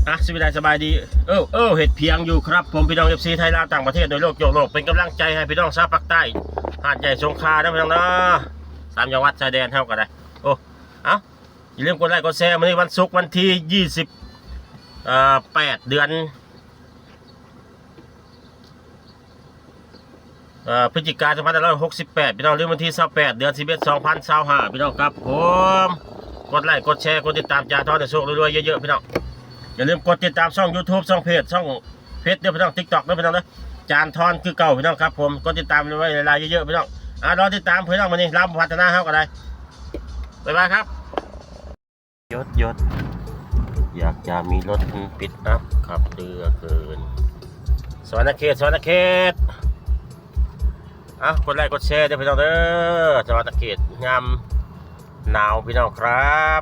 สวัสดีสบายดีเห็ดเพียงอยู่ครับผมพี่น้องFCไทยลาวต่างประเทศโดยโลกโยกโลกเป็นกำลังใจให้พี่น้องชาวภาคใต้หาดใหญ่สงขลานะพี่น้องนะ3จังหวัดชายแดนเท่ากันได้อย่าลืมกดไลค์กดแชร์วันนี้วันศุกร์วันที่8 เดือนพฤศจิกายน2568พี่น้องลืมวันที่28 เดือน11 2025พี่น้องครับผมกดไลค์กดแชร์กดติดตามจ่าทอดในโชครวยๆเยอะๆพี่น้องอย่าลืมกดติดตามช่อง YouTube ช่องเพจช่องเฟซเดี๋ยวพี่น้อง TikTok ด้วยพี่น้องนะจานทอนคือเก่าพี่น้องครับผมกดติดตามไว้หลายๆเยอะๆพี่น้องรอติดตามพี่น้องวันนี้รับพัฒนาเฮากันได้บ๊ายบายครับยศอยากจะมีรถปิดอัพขับเรือเกินสวรรณเขตกดไลค์กดแชร์ด้วยพี่น้องเด้อสวรรณเขตงามหนาวพี่น้องครับ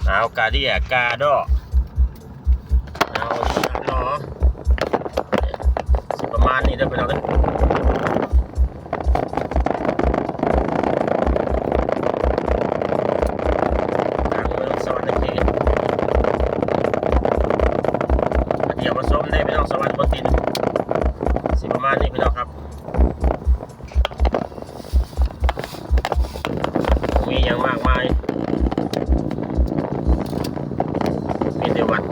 หนาวกาเดียกาดอเอาเนาะประมาณนี้ได้ไปแล้วเลยทางเมืองสวรรค์เขตเดี๋ยวมาชมได้ไปน้องสวรรค์บนดินประมาณนี้พี่น้องครับมีอย่างมากมายมีเดียววัน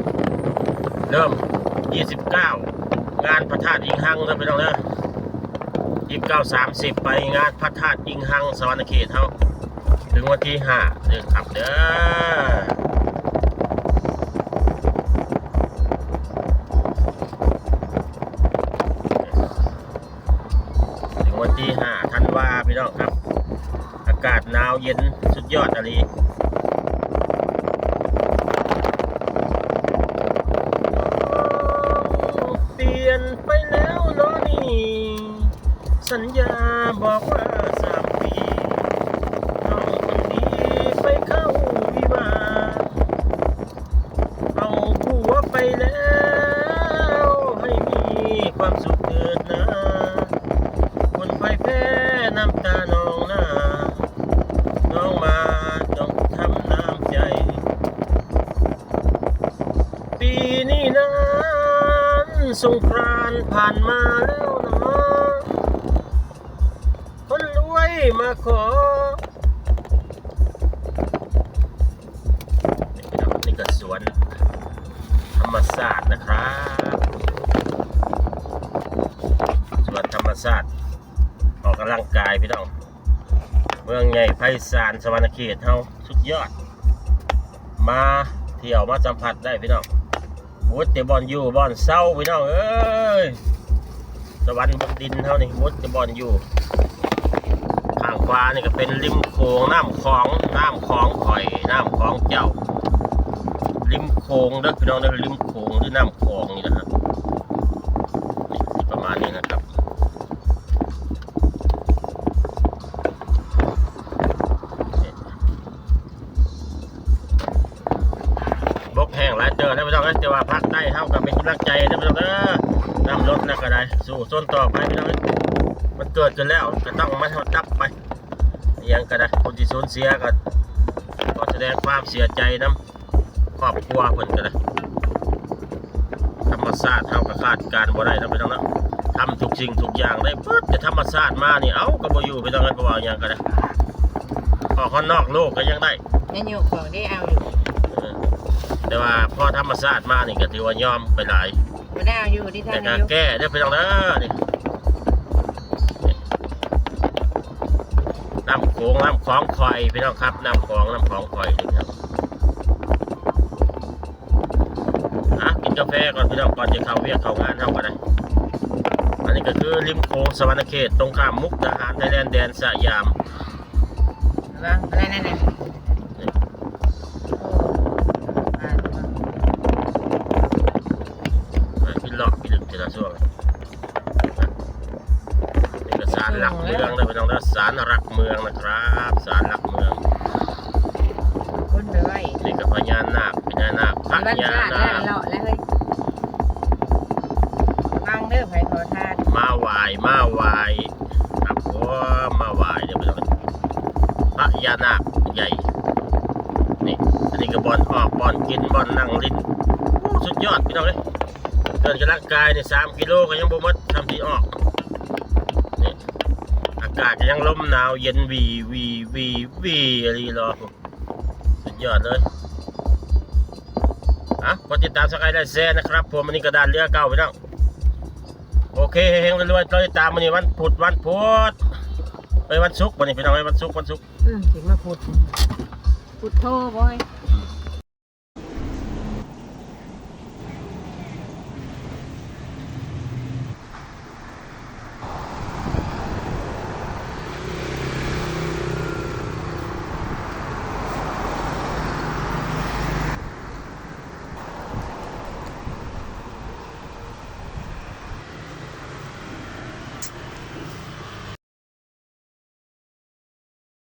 เริ่ม29งานพระธาตุอิงหังนะพี่น้องนะ29-30ไปงานพระธาตุอิงหังสวรรค์เขตเฮาถึงวันที่5เดือนครับเด้อถึงวันที่5ธันวาพี่น้องครับอากาศหนาวเย็นสุดยอดอะไรไปแล้วเนาะนี่สัญญาบอกว่า3 ปีน้องคนนี้ไปเข้าวิวาเอาผัวไปแล้วให้มีความสุขเถิดนะคนไฟแพ้น้ำตาน้องนะน้องมาต้องทำน้ำใจปีนี้นะสงกรานต์ผ่านมาแล้วนะคนรวยมาขอนี่ก็สวนธรรมศาสตร์นะครับสวนธรรมศาสตร์ออกกำลังกายพี่น้องเมืองใหญ่ไพศาลสวรรณเขตเฮาสุดยอดมาเที่ยวมาสัมผัสได้พี่น้องมุดแต่บอลอยู่บอลเศร้าพี่น้องเอ้ยสวรรค์บนดินเท่านี้มุดแต่บอลอยู่ข้างขวานี่ก็เป็นริมโขงน้ำคลองข่อยน้ำคลองเจ้าริมโขงเด้อพี่น้องเด้อริมโขงหรือน้ำคลองนี่นะครับประมาณนี้นะครับบกแห้งหลายเจอแล้วพี่น้องแต่ว่าภาคใต้เท่ากับเป็นกำลังใจนะพี่น้องนำรถแล้วก็ได้สู่ส้นต่อไปพี่น้องมันเกิดกันแล้วก็ต้องมาดับไปยังก็ได้คนที่สูญเสียก็ขอแสดงความเสียใจน้ำครอบครัวเพิ่นก็ได้ธรรมชาติเท่ากับคาดการบ่ได้นะพี่น้องนะทำทุกสิ่งทุกอย่างได้เพิ่จะธรรมชาติมานี่เอาก็บ่อยู่พี่น้องก็ว่าอย่างก็ได้ออกข้างนอกโลกก็ยังได้แม่โยกบอกได้เอาอยู่แต่ว่าพอธรรมชาติมานี่ก็ถือว่ายอมไปหลายไม่ได้เอาอยู่ที่ท่านนายกแก้ได้ไปตรงนั้นนี่น้ำโขงน้ำคลองคอยพี่น้องครับน้ำคลองคอยนี่ครับกินกาแฟก่อนพี่น้องก่อนจะเข้าเวียกเข้างานเท่ากันเลยอันนี้ก็คือริมโขงสวรรณเขตตรงข้ามมุกดาหารไทยแลนด์แดนสยามอะไรนั่นพี่หลอกพี่ดึงทีละช่วงนี่ก็ศาลหลักเมืองเลยพี่น้องนะศาลหลักเมืองนะครับศาลหลักเมืองคนไปไหวนี่ก็พญานาคพญานาคแล้วเฮ้ยฟังเด้อไผ่ขอทานมาไหว้ครับมาไหว้เดี๋ยวพี่น้องพญานาคใหญ่นี่อันนี้ก็บอลออกบอลกินบอลนั่งลิ้น สุดยอดพี่น้องเลยเดินกำลังกายเนี่ย3 กิโลก็ยังบ่หมดทำที่ออกนี่อากาศก็ยังลมหนาวเย็นวีอะไรรอสุดยอดเลยกดติดตามสกายไลฟ์แซ่นะครับผมวันนี้กระดานเรือเก่าพี่น้องโอเคเฮงๆรวยๆเราติดตามวันนี้วันพุธวันศุกร์วันนี้พี่น้องวันศุกร์ ถึงมาพูดโทรบ่อย